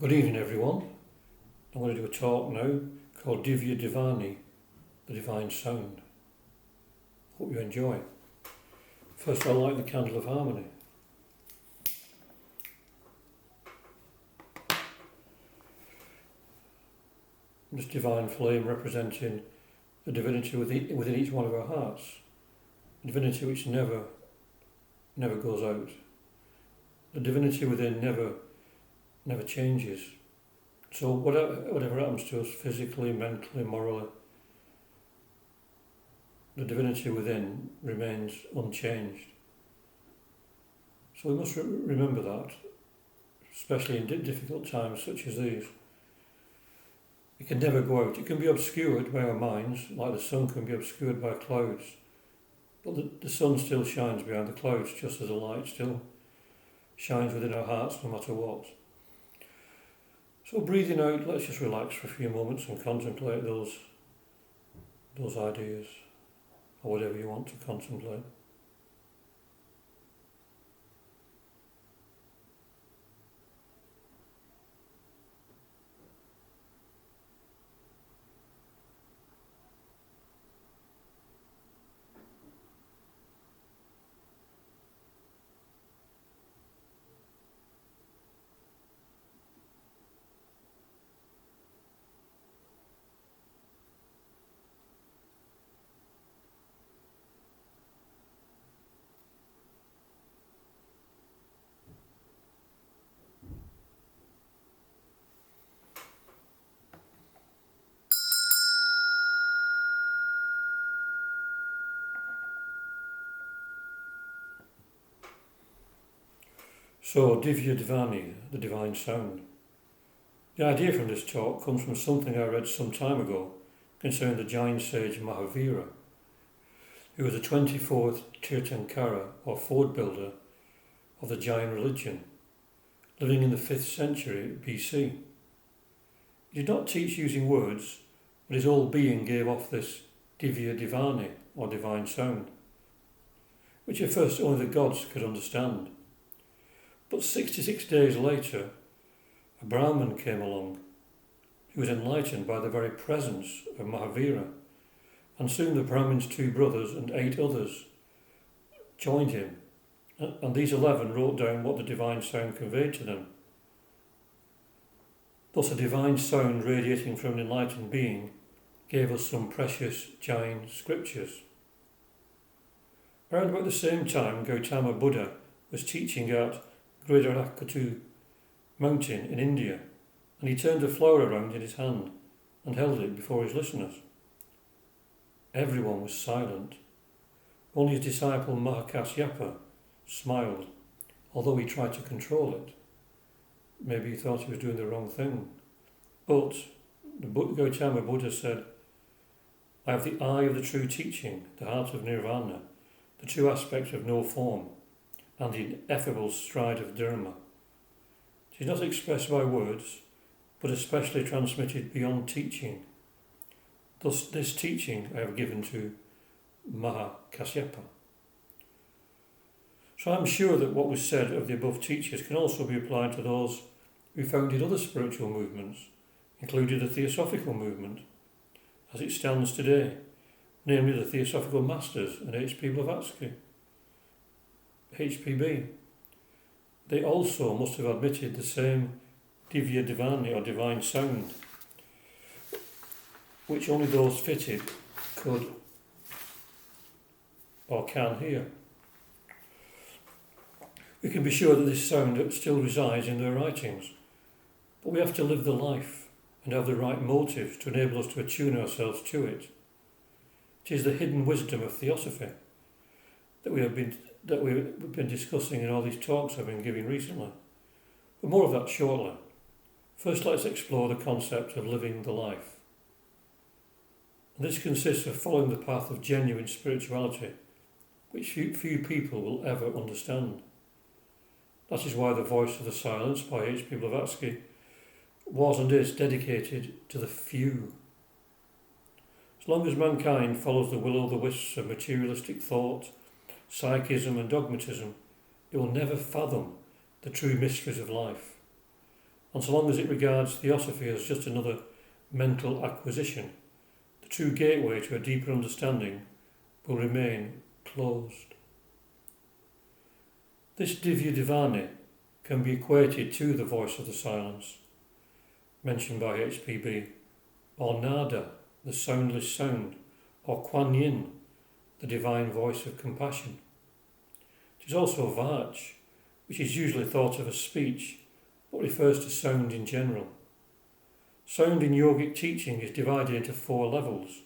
Good evening, everyone. I'm going to do a talk now called Divya Dhvani, the Divine Sound. Hope you enjoy. First, I'll light the candle of harmony. This divine flame representing the divinity within each one of our hearts, a divinity which never goes out. The divinity within never changes. So whatever happens to us physically, mentally, morally, the divinity within remains unchanged. So we must remember that, especially in difficult times such as these. It can never go out. It can be obscured by our minds, like the sun can be obscured by clouds. But the sun still shines behind the clouds, just as the light still shines within our hearts no matter what. So breathing out, let's just relax for a few moments and contemplate those ideas, or whatever you want to contemplate. So, Divya Dhvani, the Divine Sound. The idea from this talk comes from something I read some time ago concerning the Jain sage Mahavira, who was the 24th Tirthankara or fort builder of the Jain religion, living in the 5th century BC. He did not teach using words, but his whole being gave off this Divya Dhvani or divine sound, which at first only the gods could understand. But 66 days later, a Brahmin came along who was enlightened by the very presence of Mahavira, and soon the Brahmin's 2 brothers and 8 others joined him, and these 11 wrote down what the divine sound conveyed to them. Thus a divine sound radiating from an enlightened being gave us some precious Jain scriptures. Around about the same time, Gautama Buddha was teaching at Gridarakatu mountain in India, and he turned a flower around in his hand and held it before his listeners. Everyone was silent. Only his disciple Mahakasyapa smiled, although he tried to control it. Maybe he thought he was doing the wrong thing. But the Gautama Buddha said, "I have the eye of the true teaching, the heart of nirvana, the true aspect of no form, and the ineffable stride of Dharma. It is not expressed by words, but especially transmitted beyond teaching. Thus this teaching I have given to Mahakasyapa." So I'm sure that what was said of the above teachers can also be applied to those who founded other spiritual movements, including the Theosophical movement, as it stands today, namely the Theosophical Masters and H.P. Blavatsky. HPB. They also must have admitted the same Divya Dhvani or divine sound, which only those fitted could or can hear. We can be sure that this sound still resides in their writings, but we have to live the life and have the right motives to enable us to attune ourselves to it. It is the hidden wisdom of Theosophy that we've been discussing in all these talks I've been giving recently. But more of that shortly. First, let's explore the concept of living the life. And this consists of following the path of genuine spirituality, which few people will ever understand. That is why The Voice of the Silence by H.P. Blavatsky was and is dedicated to the few. As long as mankind follows the will-o'-the-wisps of materialistic thought, psychism and dogmatism, it will never fathom the true mysteries of life. and so long as it regards theosophy as just another mental acquisition, the true gateway to a deeper understanding will remain closed. This Divya Dhvani can be equated to the voice of the silence, mentioned by HPB, or Nada, the soundless sound, or Kuan Yin, the divine voice of compassion. It is also Vach, which is usually thought of as speech, but refers to sound in general. Sound in yogic teaching is divided into 4 levels,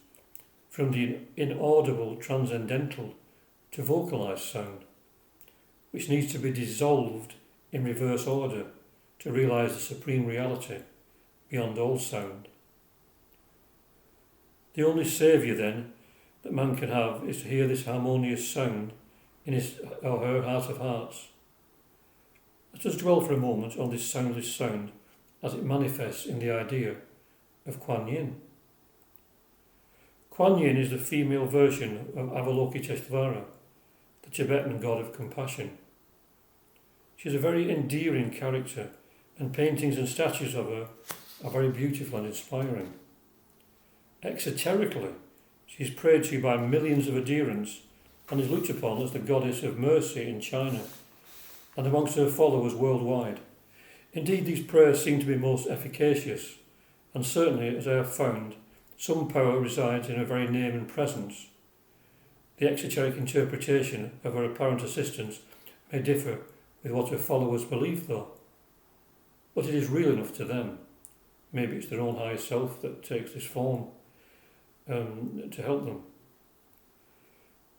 from the inaudible transcendental to vocalized sound, which needs to be dissolved in reverse order to realize the supreme reality beyond all sound. The only saviour, then, that man can have is to hear this harmonious sound in his or her heart of hearts. Let us dwell for a moment on this soundless sound as it manifests in the idea of Kuan Yin. Kuan Yin is the female version of Avalokiteshvara, the Tibetan god of compassion. She is a very endearing character, and paintings and statues of her are very beautiful and inspiring. Exoterically, she is prayed to by millions of adherents and is looked upon as the goddess of mercy in China and amongst her followers worldwide. Indeed, these prayers seem to be most efficacious, and certainly, as I have found, some power resides in her very name and presence. The exoteric interpretation of her apparent assistance may differ with what her followers believe, though. But it is real enough to them. Maybe it's their own higher self that takes this form to help them.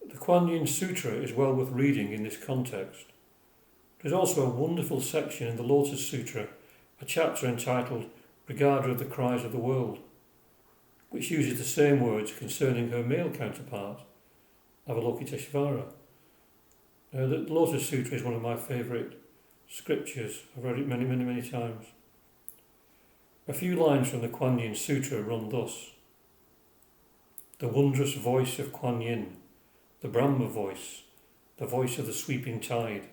The Kuan Yin Sutra is well worth reading in this context. There is also a wonderful section in the Lotus Sutra, a chapter entitled Regarder of the Cries of the World, which uses the same words concerning her male counterpart, Avalokiteshvara. The Lotus Sutra is one of my favourite scriptures. I've read it many times. A few lines from the Kuan Yin Sutra run thus: the wondrous voice of Kuan Yin, the Brahma voice, the voice of the sweeping tide,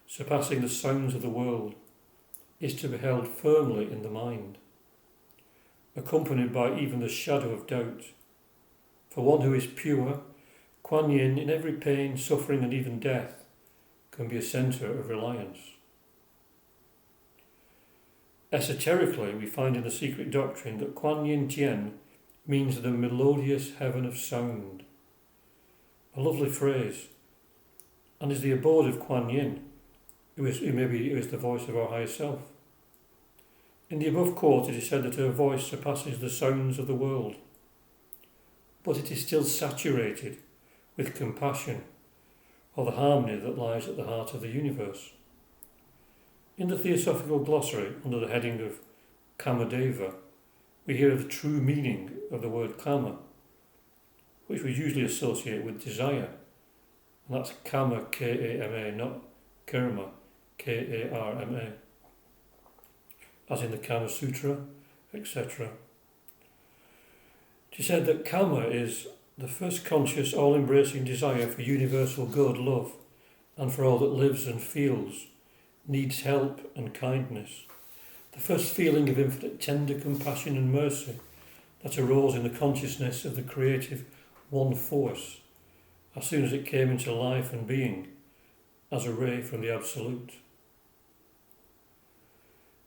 surpassing the sounds of the world, is to be held firmly in the mind, accompanied by even the shadow of doubt. For one who is pure, Kuan Yin, in every pain, suffering and even death, can be a centre of reliance. Esoterically, we find in the secret doctrine that Kuan Yin Jian means the melodious heaven of sound. A lovely phrase, and is the abode of Kuan Yin, who is the voice of our higher self. In the above quote, it is said that her voice surpasses the sounds of the world, but it is still saturated with compassion, or the harmony that lies at the heart of the universe. In the Theosophical Glossary, under the heading of Kamadeva, we hear of the true meaning of the word Kama, which we usually associate with desire, and that's Kama, K-A-M-A, not Karma, K-A-R-M-A, as in the Kama Sutra, etc. It is said that Kama is the first conscious, all-embracing desire for universal good, love, and for all that lives and feels, needs help and kindness. The first feeling of infinite tender compassion and mercy that arose in the consciousness of the creative one force as soon as it came into life and being as a ray from the Absolute.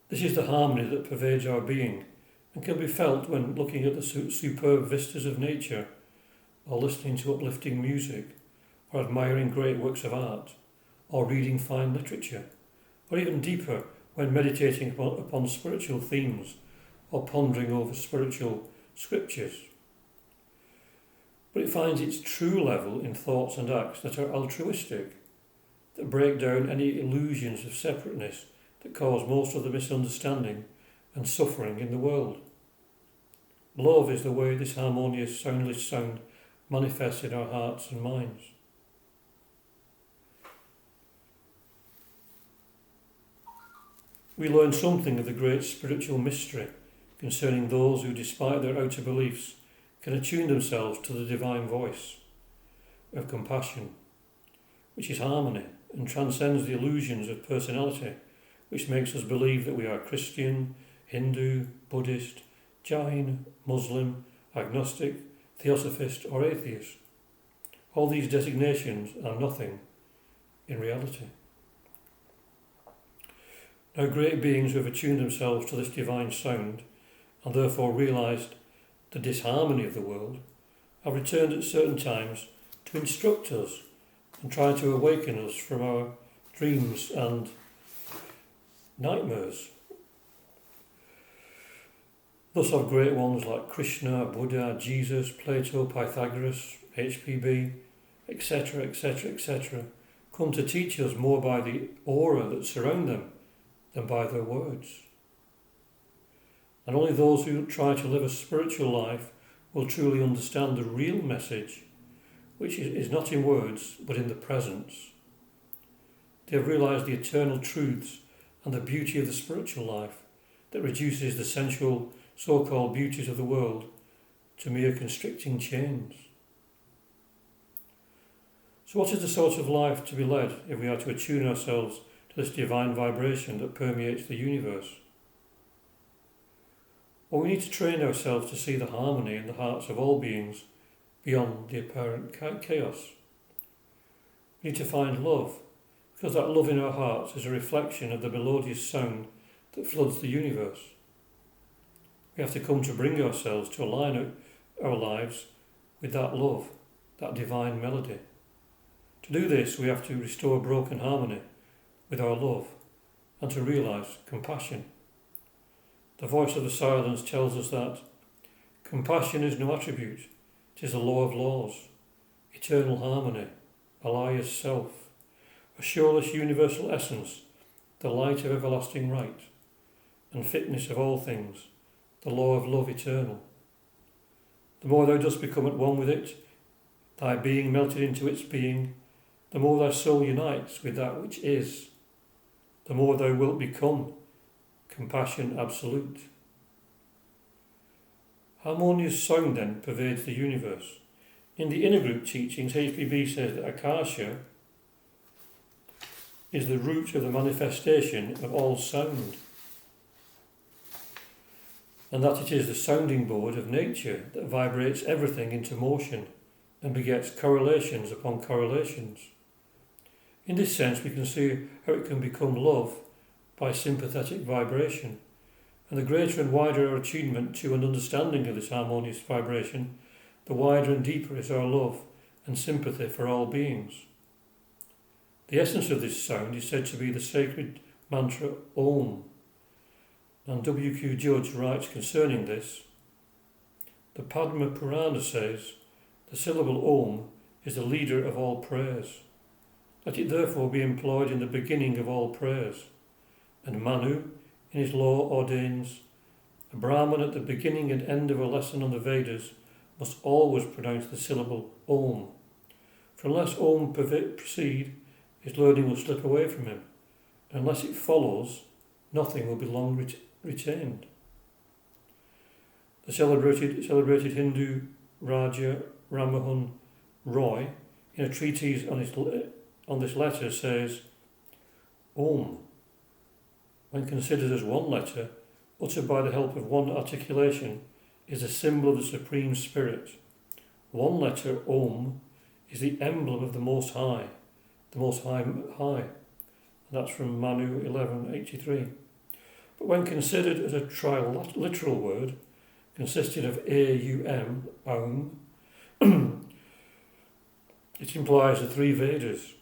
This is the harmony that pervades our being and can be felt when looking at the superb vistas of nature, or listening to uplifting music, or admiring great works of art, or reading fine literature, or even deeper when meditating upon spiritual themes or pondering over spiritual scriptures. But it finds its true level in thoughts and acts that are altruistic, that break down any illusions of separateness that cause most of the misunderstanding and suffering in the world. Love is the way this harmonious, soundless sound manifests in our hearts and minds. We learn something of the great spiritual mystery concerning those who, despite their outer beliefs, can attune themselves to the divine voice of compassion, which is harmony and transcends the illusions of personality which makes us believe that we are Christian, Hindu, Buddhist, Jain, Muslim, agnostic, theosophist or atheist. All these designations are nothing in reality. Now great beings who have attuned themselves to this divine sound and therefore realised the disharmony of the world have returned at certain times to instruct us and try to awaken us from our dreams and nightmares. Thus have great ones like Krishna, Buddha, Jesus, Plato, Pythagoras, HPB, etc., etc., etc., come to teach us more by the aura that surround them than by their words. And only those who try to live a spiritual life will truly understand the real message, which is not in words but in the presence. They have realised the eternal truths and the beauty of the spiritual life that reduces the sensual so-called beauties of the world to mere constricting chains. So what is the sort of life to be led if we are to attune ourselves to this divine vibration that permeates the universe? Well, we need to train ourselves to see the harmony in the hearts of all beings beyond the apparent chaos. We need to find love, because that love in our hearts is a reflection of the melodious sound that floods the universe. We have to come to bring ourselves to align our lives with that love, that divine melody. To do this, we have to restore broken harmony with our love and to realise compassion. The voice of the silence tells us that compassion is no attribute, it is a law of laws, eternal harmony, Alaya's self, a sureless universal essence, the light of everlasting right, and fitness of all things, the law of love eternal. The more thou dost become at one with it, thy being melted into its being, the more thy soul unites with that which is, the more thou wilt become compassion absolute. Harmonious sound then pervades the universe. In the inner group teachings, HPB says that Akasha is the root of the manifestation of all sound, and that it is the sounding board of nature that vibrates everything into motion and begets correlations upon correlations. In this sense, we can see how it can become love by sympathetic vibration, and the greater and wider our attunement to and understanding of this harmonious vibration, the wider and deeper is our love and sympathy for all beings. The essence of this sound is said to be the sacred mantra Om, and W.Q. Judge writes concerning this, the Padma Purana says, the syllable Om is the leader of all prayers. Let it therefore be employed in the beginning of all prayers. And Manu, in his law, ordains, a Brahman at the beginning and end of a lesson on the Vedas must always pronounce the syllable Om. For unless Om proceed, his learning will slip away from him. And unless it follows, nothing will be long retained. The celebrated Hindu Raja Rammohun Roy, in a treatise on this letter, says, Om, when considered as one letter, uttered by the help of one articulation, is a symbol of the Supreme Spirit. One letter, Om, is the emblem of the Most High, the Most High. And that's from Manu 11:83. But when considered as a triliteral word, consisting of A-U-M, Om, it implies the three Vedas,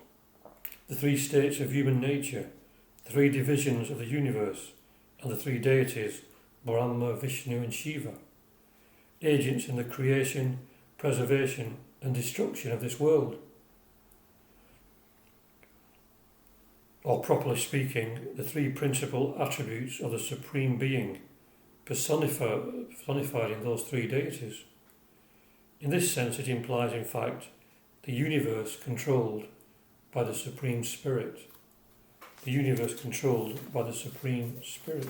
the three states of human nature, the three divisions of the universe, and the three deities, Brahma, Vishnu and Shiva, agents in the creation, preservation and destruction of this world. Or properly speaking, the three principal attributes of the Supreme Being, personified in those three deities. In this sense it implies, in fact, the universe controlled by the Supreme Spirit. The universe controlled by the Supreme Spirit.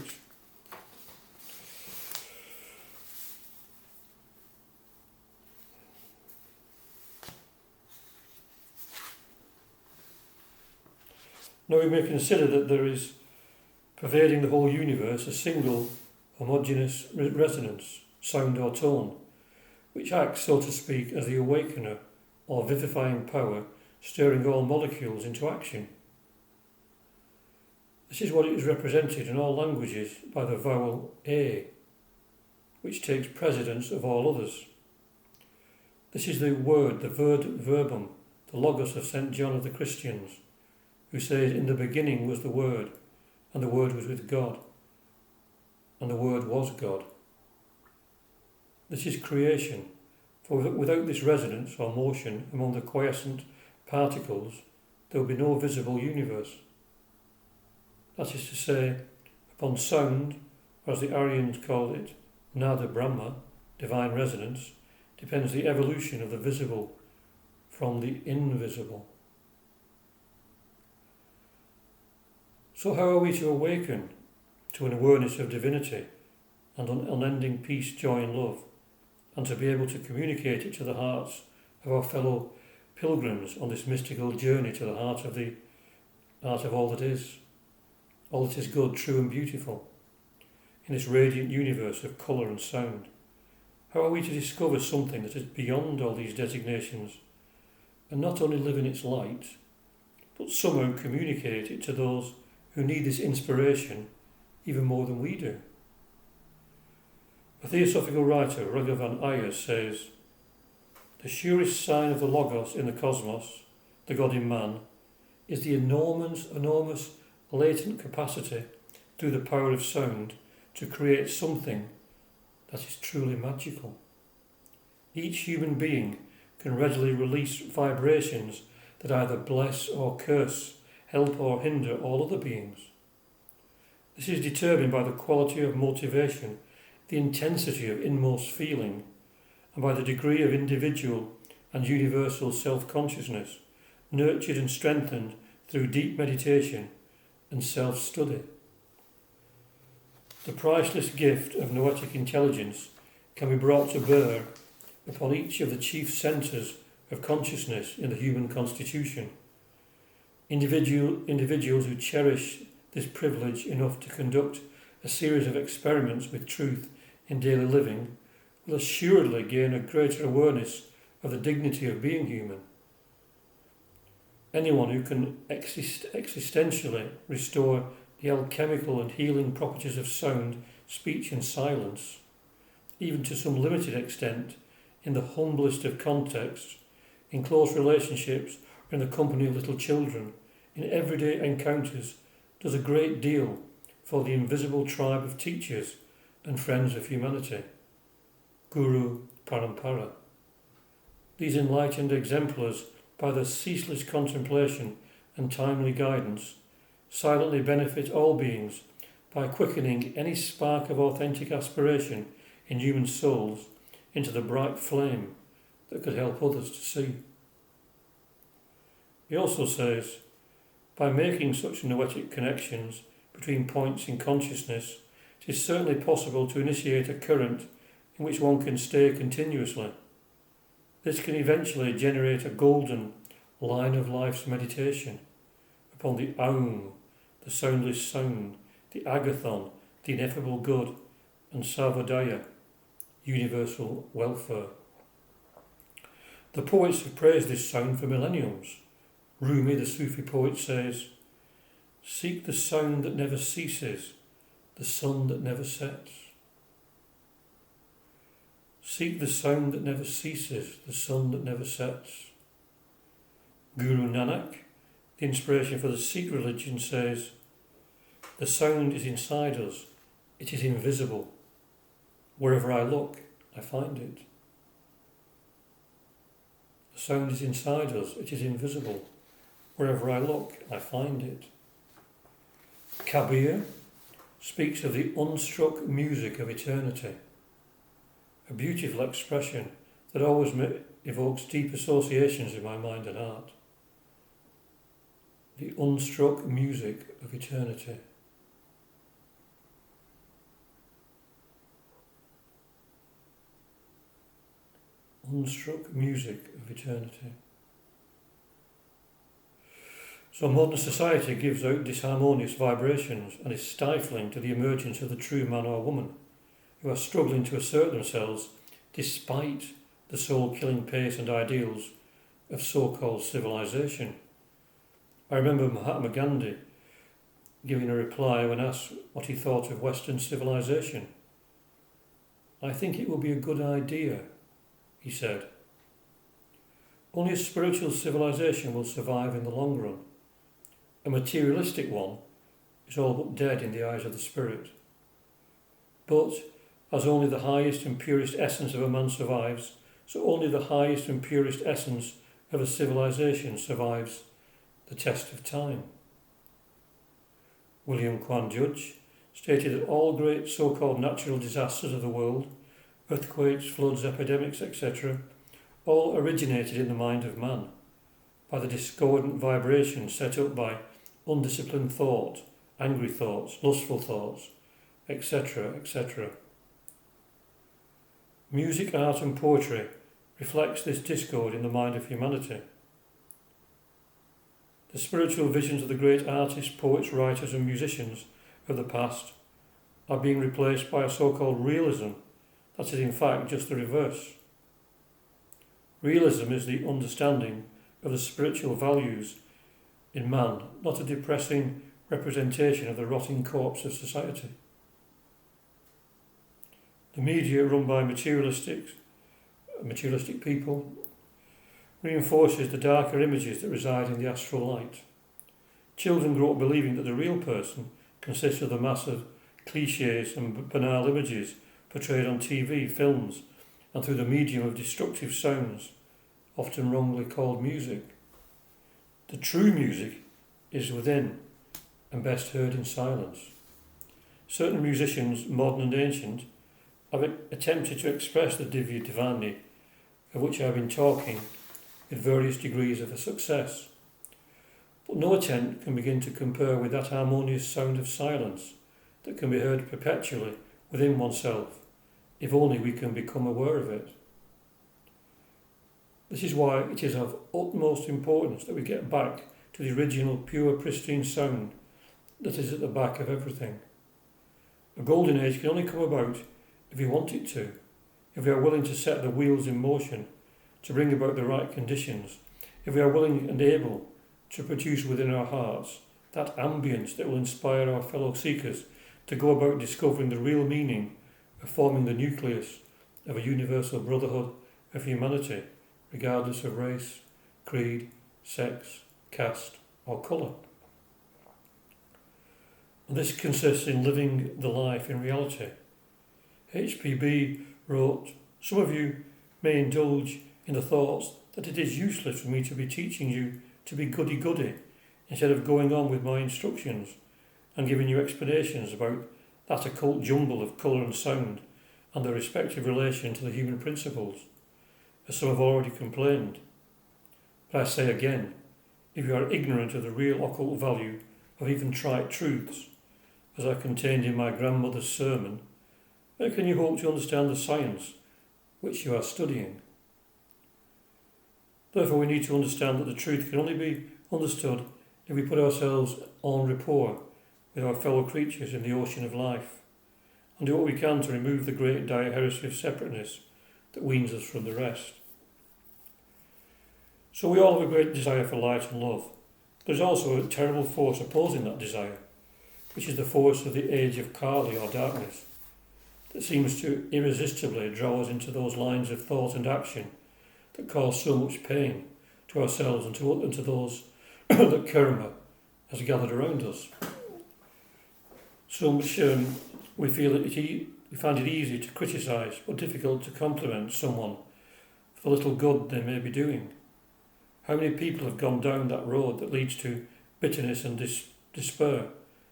Now we may consider that there is pervading the whole universe, a single homogeneous resonance, sound or tone, which acts, so to speak, as the awakener or vivifying power, stirring all molecules into action. This is what is represented in all languages by the vowel A, which takes precedence of all others. This is the word, the verbum, the logos of St. John of the Christians, who says, "In the beginning was the Word, and the Word was with God, and the Word was God." This is creation, for without this resonance or motion among the quiescent particles, there will be no visible universe. That is to say, upon sound, or as the Aryans called it, Nada Brahma, divine resonance, depends the evolution of the visible from the invisible. So how are we to awaken to an awareness of divinity and unending peace, joy and love, and to be able to communicate it to the hearts of our fellow pilgrims on this mystical journey to the heart of all that is good, true and beautiful, in this radiant universe of colour and sound? How are we to discover something that is beyond all these designations, and not only live in its light, but somehow communicate it to those who need this inspiration even more than we do? A theosophical writer, Raghavan Iyer, says, "The surest sign of the Logos in the cosmos, the God in man, is the enormous latent capacity through the power of sound to create something that is truly magical. Each human being can readily release vibrations that either bless or curse, help or hinder all other beings. This is determined by the quality of motivation, the intensity of inmost feeling, and by the degree of individual and universal self-consciousness, nurtured and strengthened through deep meditation and self-study. The priceless gift of noetic intelligence can be brought to bear upon each of the chief centres of consciousness in the human constitution. Individuals who cherish this privilege enough to conduct a series of experiments with truth in daily living will assuredly gain a greater awareness of the dignity of being human. Anyone who can existentially restore the alchemical and healing properties of sound, speech and silence, even to some limited extent, in the humblest of contexts, in close relationships or in the company of little children, in everyday encounters, does a great deal for the invisible tribe of teachers and friends of humanity, Guru Parampara. These enlightened exemplars, by their ceaseless contemplation and timely guidance, silently benefit all beings by quickening any spark of authentic aspiration in human souls into the bright flame that could help others to see. He also says, by making such noetic connections between points in consciousness, it is certainly possible to initiate a current in which one can stay continuously. This can eventually generate a golden line of life's meditation upon the Aum, the soundless sound, the Agathon, the ineffable good, and Sarvodaya, universal welfare. The poets have praised this sound for millenniums. Rumi, the Sufi poet, says, "Seek the sound that never ceases, the sun that never sets." Seek the sound that never ceases, the sun that never sets. Guru Nanak, the inspiration for the Sikh religion, says, "The sound is inside us, it is invisible. Wherever I look, I find it." The sound is inside us, it is invisible. Wherever I look, I find it. Kabir speaks of the unstruck music of eternity, a beautiful expression that always evokes deep associations in my mind and heart. The unstruck music of eternity. Unstruck music of eternity. So modern society gives out disharmonious vibrations and is stifling to the emergence of the true man or woman, who are struggling to assert themselves despite the soul-killing pace and ideals of so-called civilization. I remember Mahatma Gandhi giving a reply when asked what he thought of Western civilization. "I think it would be a good idea," he said. "Only a spiritual civilization will survive in the long run. A materialistic one is all but dead in the eyes of the spirit. But as only the highest and purest essence of a man survives, so only the highest and purest essence of a civilization survives the test of time." William Quan Judge stated that all great so-called natural disasters of the world, earthquakes, floods, epidemics, etc., all originated in the mind of man, by the discordant vibrations set up by undisciplined thought, angry thoughts, lustful thoughts, etc., etc. Music, art and poetry reflects this discord in the mind of humanity. The spiritual visions of the great artists, poets, writers and musicians of the past are being replaced by a so-called realism that is in fact just the reverse. Realism is the understanding of the spiritual values in man, not a depressing representation of the rotting corpse of society. The media run by materialistic people reinforces the darker images that reside in the astral light. Children grow up believing that the real person consists of the mass of clichés and banal images portrayed on TV, films, and through the medium of destructive sounds, often wrongly called music. The true music is within and best heard in silence. Certain musicians, modern and ancient, have attempted to express the Divya Dhvani, of which I have been talking, with various degrees of success. But no attempt can begin to compare with that harmonious sound of silence that can be heard perpetually within oneself, if only we can become aware of it. This is why it is of utmost importance that we get back to the original pure pristine sound that is at the back of everything. A golden age can only come about if we want it to, if we are willing to set the wheels in motion to bring about the right conditions, if we are willing and able to produce within our hearts that ambience that will inspire our fellow seekers to go about discovering the real meaning of forming the nucleus of a universal brotherhood of humanity, regardless of race, creed, sex, caste or colour. And this consists in living the life in reality. HPB wrote, "Some of you may indulge in the thoughts that it is useless for me to be teaching you to be goody-goody instead of going on with my instructions and giving you explanations about that occult jumble of colour and sound and their respective relation to the human principles, as some have already complained. But I say again, if you are ignorant of the real occult value of even trite truths, as are contained in my grandmother's sermon, how can you hope to understand the science which you are studying? Therefore we need to understand that the truth can only be understood if we put ourselves en rapport with our fellow creatures in the ocean of life, and do what we can to remove the great dire heresy of separateness that weans us from the rest. So we all have a great desire for light and love. There is also a terrible force opposing that desire, which is the force of the age of Kali or darkness, that seems to irresistibly draw us into those lines of thought and action that cause so much pain to ourselves and to those that karma has gathered around us. So much we feel that we find it easy to criticise but difficult to compliment someone for the little good they may be doing. How many people have gone down that road that leads to bitterness and despair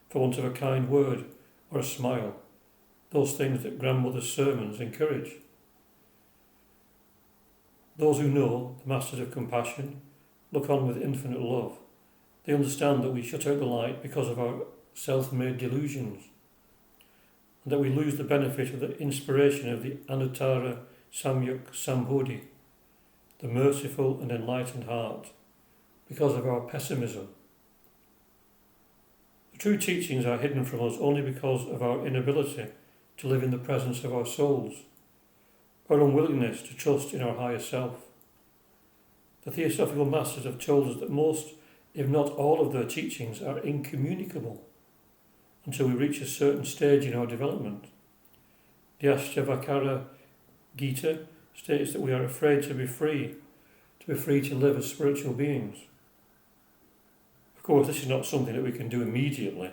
for want of a kind word or a smile, those things that grandmother's sermons encourage? Those who know, the masters of compassion, look on with infinite love. They understand that we shut out the light because of our self-made delusions, and that we lose the benefit of the inspiration of the Anuttara Samyuk Sambodhi, the merciful and enlightened heart, because of our pessimism, true teachings are hidden from us only because of our inability to live in the presence of our souls, our unwillingness to trust in our higher self. The Theosophical Masters have told us that most, if not all, of their teachings are incommunicable until we reach a certain stage in our development. The Ashtavakara Gita states that we are afraid to be free to live as spiritual beings. Of course, this is not something that we can do immediately,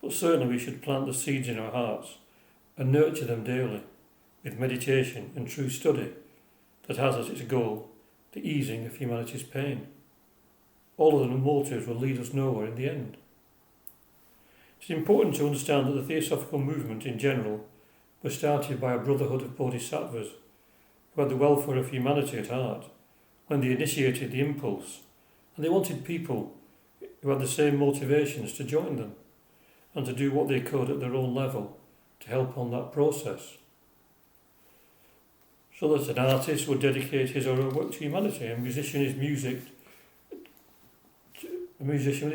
but certainly we should plant the seeds in our hearts and nurture them daily with meditation and true study that has as its goal the easing of humanity's pain. All of the motives will lead us nowhere in the end. It is important to understand that the Theosophical movement in general was started by a brotherhood of bodhisattvas who had the welfare of humanity at heart when they initiated the impulse, and they wanted people who had the same motivations to join them and to do what they could at their own level to help on that process. So that an artist would dedicate his or her work to humanity, a musician with his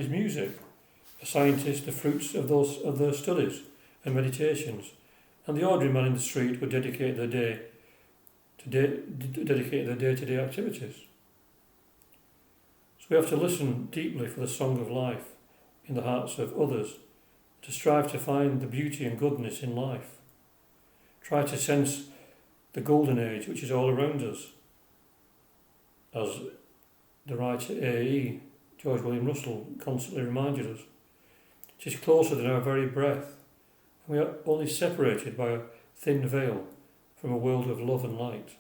music, a scientist the fruits of their studies and meditations, and the ordinary man in the street would dedicate their day-to-day activities. So we have to listen deeply for the song of life in the hearts of others, to strive to find the beauty and goodness in life. Try to sense the golden age which is all around us. As the writer A.E. George William Russell constantly reminded us, it is closer than our very breath, and we are only separated by a thin veil from a world of love and light.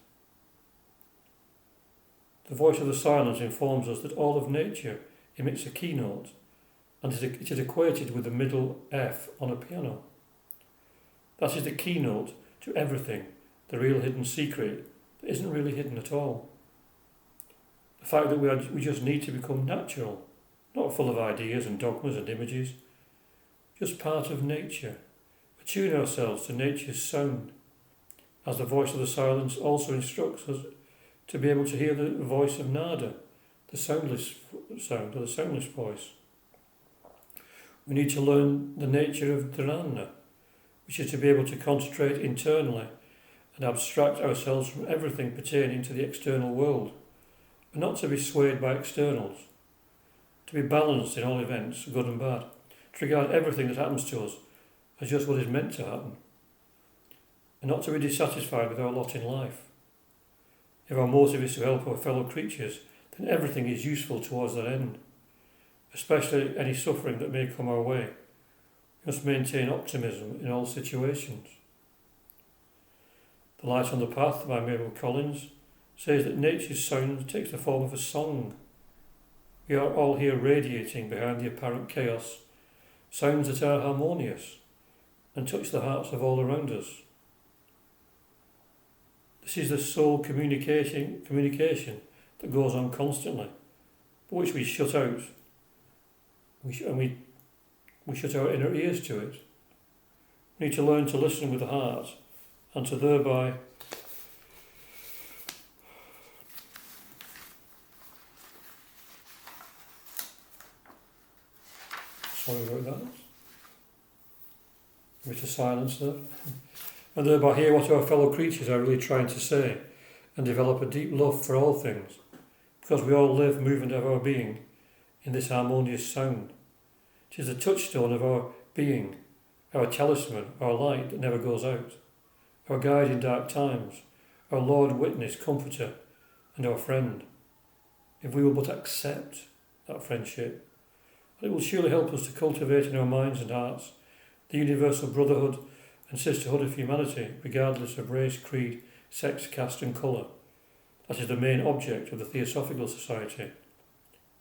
The voice of the silence informs us that all of nature emits a keynote, and it is equated with the middle F on a piano. That is the keynote to everything, the real hidden secret that isn't really hidden at all. The fact that we just need to become natural, not full of ideas and dogmas and images, just part of nature. Attune ourselves to nature's sound, as the voice of the silence also instructs us to be able to hear the voice of nada, the soundless sound, or the soundless voice. We need to learn the nature of dharana, which is to be able to concentrate internally and abstract ourselves from everything pertaining to the external world, and not to be swayed by externals, to be balanced in all events, good and bad, to regard everything that happens to us as just what is meant to happen, and not to be dissatisfied with our lot in life. If our motive is to help our fellow creatures, then everything is useful towards that end, especially any suffering that may come our way. We must maintain optimism in all situations. The Light on the Path by Mabel Collins says that nature's sound takes the form of a song. We are all here radiating behind the apparent chaos, sounds that are harmonious and touch the hearts of all around us. This is the soul communication that goes on constantly, but which we shut out. We shut our inner ears to it. We need to learn to listen with the heart and to thereby sorry about that. A bit of silence there. And thereby hear what our fellow creatures are really trying to say and develop a deep love for all things, because we all live, move and have our being in this harmonious sound. It is the touchstone of our being, our talisman, our light that never goes out, our guide in dark times, our Lord, witness, comforter and our friend. If we will but accept that friendship, it will surely help us to cultivate in our minds and hearts the universal brotherhood and sisterhood of humanity, regardless of race, creed, sex, caste and colour. That is the main object of the Theosophical Society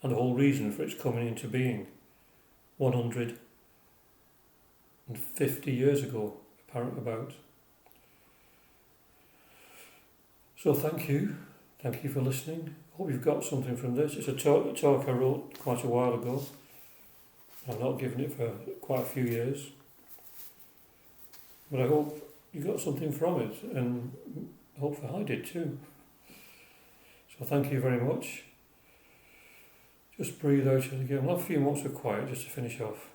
and the whole reason for its coming into being 150 years ago, about. So thank you for listening. I hope you've got something from this. It's a talk I wrote quite a while ago. I've not given it for quite a few years. But I hope you got something from it, and hopefully I did too. So thank you very much. Just breathe out again. We'll have a few moments of quiet just to finish off.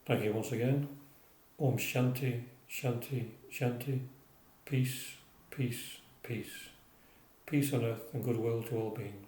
Thank you once again. Om Shanti, Shanti, Shanti. Peace, peace, peace. Peace on earth and goodwill to all beings.